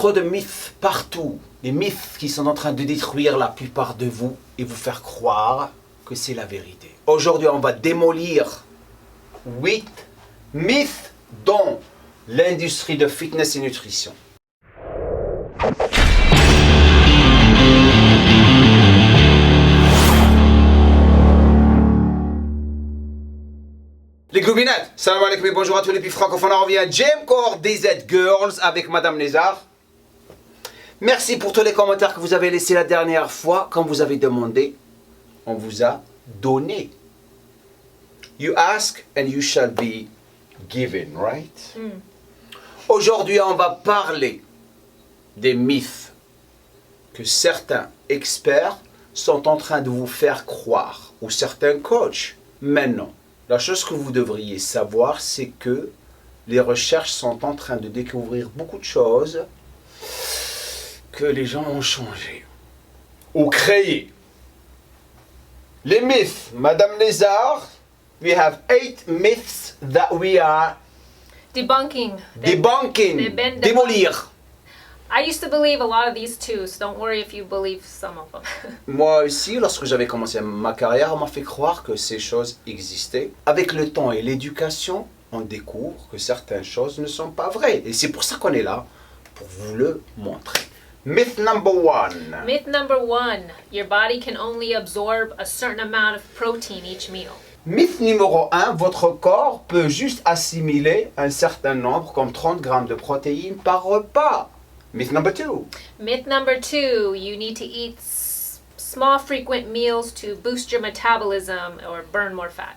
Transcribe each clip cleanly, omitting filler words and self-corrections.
trop de mythes partout. Des mythes qui sont en train de détruire la plupart de vous et vous faire croire que c'est la vérité. Aujourd'hui, on va démolir 8 mythes dans l'industrie de fitness et nutrition. Les gloubinettes, salam alaikum et bonjour à tous les pays francophones. On revient à Gym Core DZ Girls avec Madame Lézard. Merci pour tous les commentaires que vous avez laissés la dernière fois. Quand vous avez demandé, on vous a donné. You ask and you shall be given, right? Aujourd'hui, on va parler des mythes que certains experts sont en train de vous faire croire, ou certains coachs. Maintenant, la chose que vous devriez savoir, c'est que les recherches sont en train de découvrir beaucoup de choses que les gens ont changé ou créé. Les mythes, Madame Lézard, we have 8 myths that we are Debunking. Démolir. I used to believe a lot of these too, so don't worry if you believe some of them. Moi aussi, lorsque j'avais commencé ma carrière, on m'a fait croire que ces choses existaient. Avec le temps et l'éducation, on découvre que certaines choses ne sont pas vraies. Et c'est pour ça qu'on est là, pour vous le montrer. Myth number 1. Myth number 1, your body can only absorb a certain amount of protein each meal. Mythe numéro 1, votre corps peut juste assimiler un certain nombre, comme 30 grammes de protéines par repas. Myth number 2. Myth number 2, you need to eat small frequent meals to boost your metabolism or burn more fat.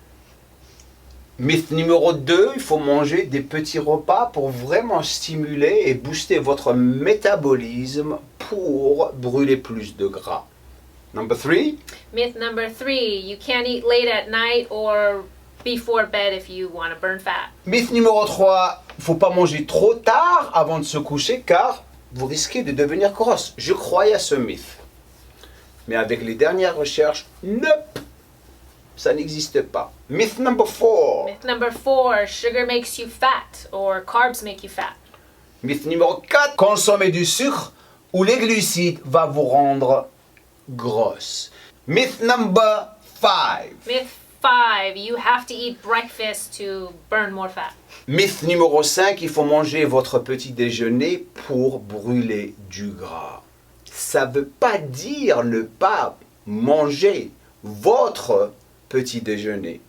Mythe numéro 2, il faut manger des petits repas pour vraiment stimuler et booster votre métabolisme pour brûler plus de gras. Number 3. Myth number 3, you can't eat late at night or before bed if you want to burn fat. Mythe numéro 3, il ne faut pas manger trop tard avant de se coucher car vous risquez de devenir grosse. Je croyais à ce mythe. Mais avec les dernières recherches, nope, ça n'existe pas. Myth number 4. Myth number 4, sugar makes you fat or carbs make you fat. Mythe numéro 4, consommer du sucre ou les glucides va vous rendre grosse. Myth number 5. Myth 5, you have to eat breakfast to burn more fat. Mythe numéro 5, il faut manger votre petit déjeuner pour brûler du gras. Ça ne veut pas dire ne pas manger votre petit déjeuner.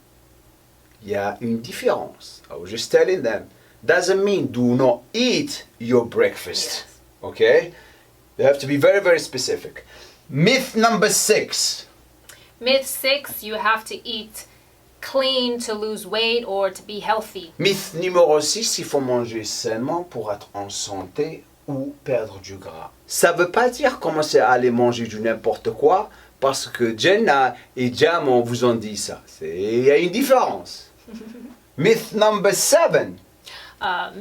Il y a une différence. I was just telling them. Doesn't mean do not eat your breakfast. Yes. Okay? You have to be very, very specific. Myth number 6. Myth 6, you have to eat clean to lose weight or to be healthy. Mythe numéro 6, il faut manger sainement pour être en santé ou perdre du gras. Ça ne veut pas dire commencer à aller manger du n'importe quoi parce que Jenna et Jam vous ont dit ça. Il y a une différence. Myth number 7.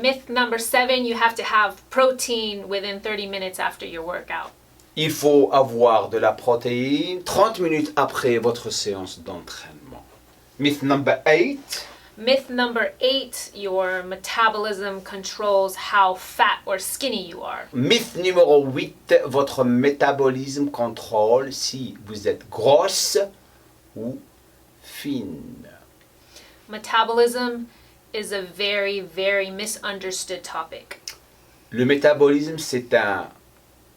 Myth number 7, you have to have protein within 30 minutes after your workout. Il faut avoir de la protéine 30 minutes après votre séance d'entraînement. Myth number 8. Myth number 8, your metabolism controls how fat or skinny you are. Mythe numéro 8, votre métabolisme contrôle si vous êtes grosse ou fine. Metabolism is a very, very misunderstood topic. Le métabolisme, c'est un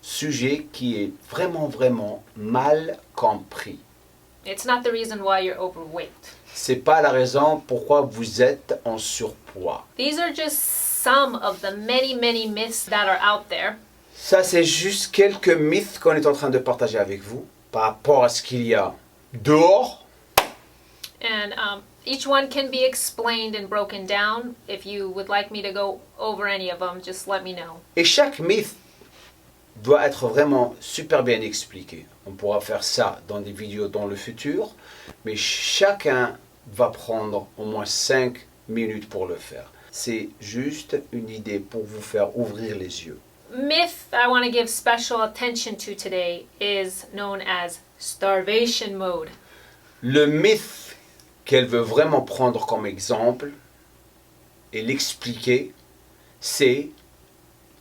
sujet qui est vraiment, vraiment mal compris. It's not the reason why you're overweight. C'est pas la raison pourquoi vous êtes en surpoids. These are just some of the many, many myths that are out there. Ça, c'est juste quelques mythes qu'on est en train de partager avec vous par rapport à ce qu'il y a dehors. And each one can be explained and broken down. If you would like me to go over any of them, just let me know. Et chaque mythe doit être vraiment super bien expliqué. On pourra faire ça dans des vidéos dans le futur, mais chacun va prendre au moins 5 minutes pour le faire. C'est juste une idée pour vous faire ouvrir les yeux. Myth I want to give special attention to today is known as starvation mode. Le mythe qu'elle veut vraiment prendre comme exemple et l'expliquer, c'est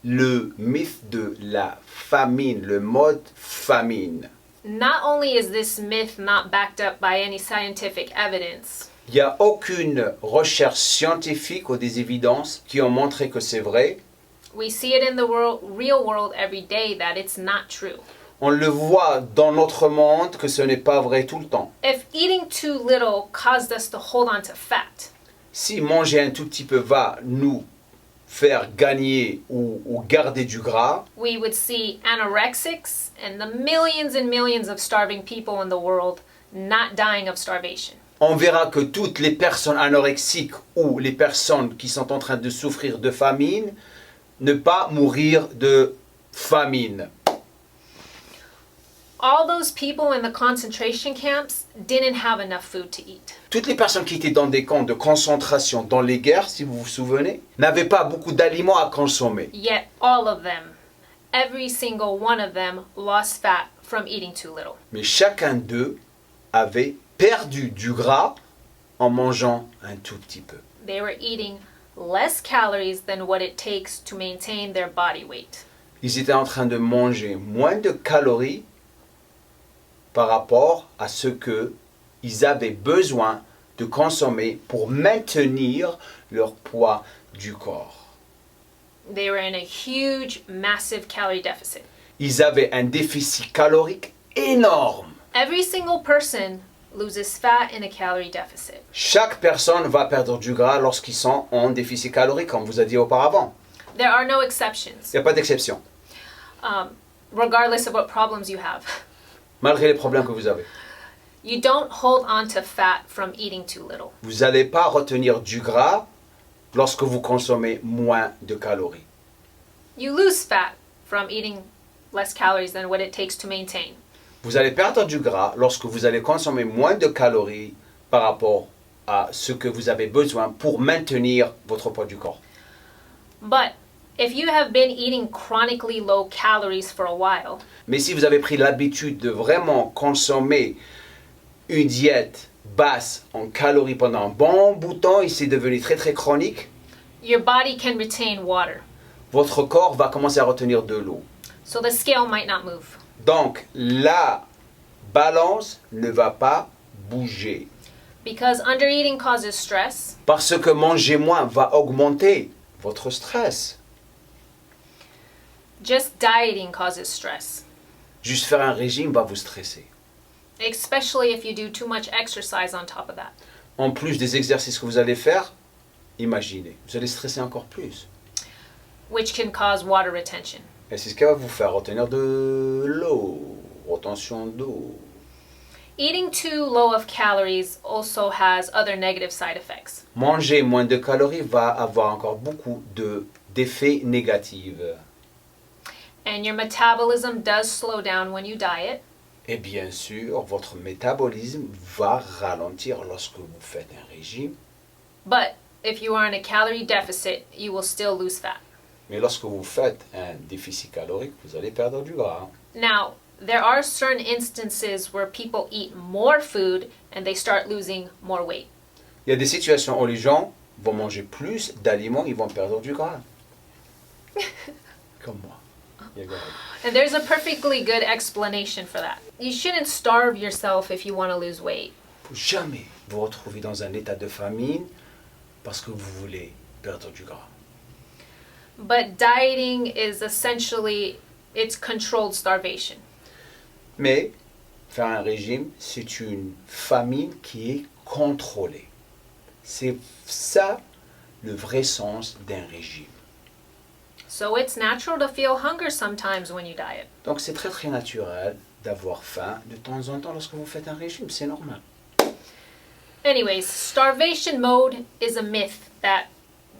le mythe de la famine, le mode famine. Not only is this myth not backed up by any scientific evidence, Il n'y a aucune recherche scientifique ou des évidences qui ont montré que c'est vrai. we see it in the real world every day that it's not true. On le voit dans notre monde que ce n'est pas vrai tout le temps. If eating too little caused us to hold on to fat, Si manger un tout petit peu va nous faire gagner ou garder du gras, we would see anorexics and the millions and millions of starving people in the world not dying of starvation. on verra que toutes les personnes anorexiques ou les personnes qui sont en train de souffrir de famine ne pas mourir de famine. All those people in the concentration camps didn't have enough food to eat. Toutes les personnes qui étaient dans des camps de concentration dans les guerres, si vous vous souvenez, n'avaient pas beaucoup d'aliments à consommer. Yet all of them, every single one of them, lost fat from eating too little. Mais chacun d'eux avait perdu du gras en mangeant un tout petit peu. They were eating less calories than what it takes to maintain their body weight. Ils étaient en train de manger moins de calories par rapport à ce qu'ils avaient besoin de consommer pour maintenir leur poids du corps. They were in a huge, massive calorie deficit. Ils avaient un déficit calorique énorme. Every single person loses fat in a calorie deficit. Chaque personne va perdre du gras lorsqu'ils sont en déficit calorique, comme vous a dit auparavant. There are no exceptions, Il n'y a pas d'exception, regardless of what problems you have. malgré les problèmes que vous avez. You don't hold on to fat from eating too little. Vous n'allez pas retenir du gras lorsque vous consommez moins de calories. You lose fat from eating less calories than what it takes to maintain. Vous allez perdre du gras lorsque vous allez consommer moins de calories par rapport à ce que vous avez besoin pour maintenir votre poids du corps. But if you have been eating chronically low calories for a while, Mais si vous avez pris l'habitude de vraiment consommer une diète basse en calories pendant un bon bout de temps et c'est devenu très très chronique, your body can retain water. votre corps va commencer à retenir de l'eau. So the scale might not move. Donc la balance ne va pas bouger. Because undereating causes stress, Parce que manger moins va augmenter votre stress. just dieting causes stress, Juste faire un régime va vous stresser. especially if you do too much exercise on top of that. En plus des exercices que vous allez faire, imaginez, vous allez stresser encore plus. Which can cause water retention. Et c'est ce qui va vous faire retenir de l'eau, retention d'eau. Eating too low of calories also has other negative side effects. Manger moins de calories va avoir encore beaucoup d'effets négatifs. And your metabolism does slow down when you diet. Et bien sûr, votre métabolisme va ralentir lorsque vous faites un régime. But if you are in a calorie deficit, you will still lose fat. Mais lorsque vous faites un déficit calorique, vous allez perdre du gras. Now, there are certain instances where people eat more food and they start losing more weight. Il y a des situations où les gens vont manger plus d'aliments, ils vont perdre du gras. Comme moi. And there's a perfectly good explanation for that. You shouldn't starve yourself if you want to lose weight. Faut jamais vous retrouver dans un état de famine parce que vous voulez perdre du gras. But dieting is essentially, it's controlled starvation. Mais faire un régime, c'est une famine qui est contrôlée. C'est ça le vrai sens d'un régime. So it's natural to feel hunger sometimes when you diet. Donc c'est très très naturel d'avoir faim de temps en temps lorsque vous faites un régime, c'est normal. Anyways, starvation mode is a myth that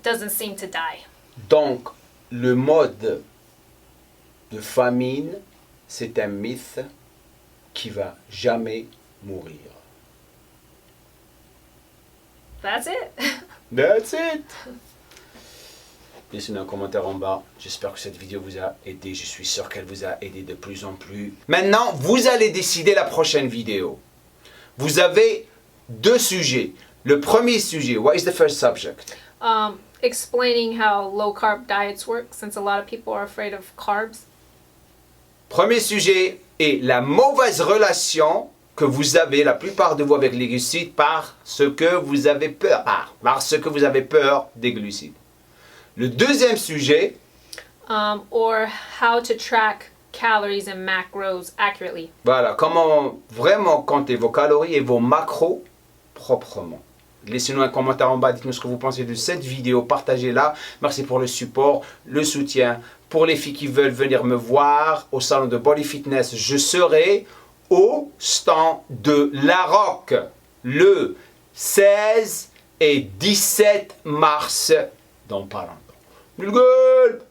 doesn't seem to die. Donc le mode de famine, c'est un mythe qui va jamais mourir. That's it. That's it. Laissez-nous un commentaire en bas. J'espère que cette vidéo vous a aidé. Je suis sûr qu'elle vous a aidé de plus en plus. Maintenant, vous allez décider la prochaine vidéo. Vous avez deux sujets. Le premier sujet, what is the first subject? explaining how low carb diets work since a lot of people are afraid of carbs. Premier sujet est la mauvaise relation que vous avez, la plupart de vous, avec les glucides parce que vous avez peur. Parce que vous avez peur des glucides. Le deuxième sujet, Or how to track calories and macros accurately. voilà, comment vraiment compter vos calories et vos macros proprement. Laissez-nous un commentaire en bas, dites-nous ce que vous pensez de cette vidéo, partagez-la. Merci pour le support, le soutien. Pour les filles qui veulent venir me voir au salon de Body Fitness, je serai au stand de La Roque le 16 et 17 mars dans pas longtemps.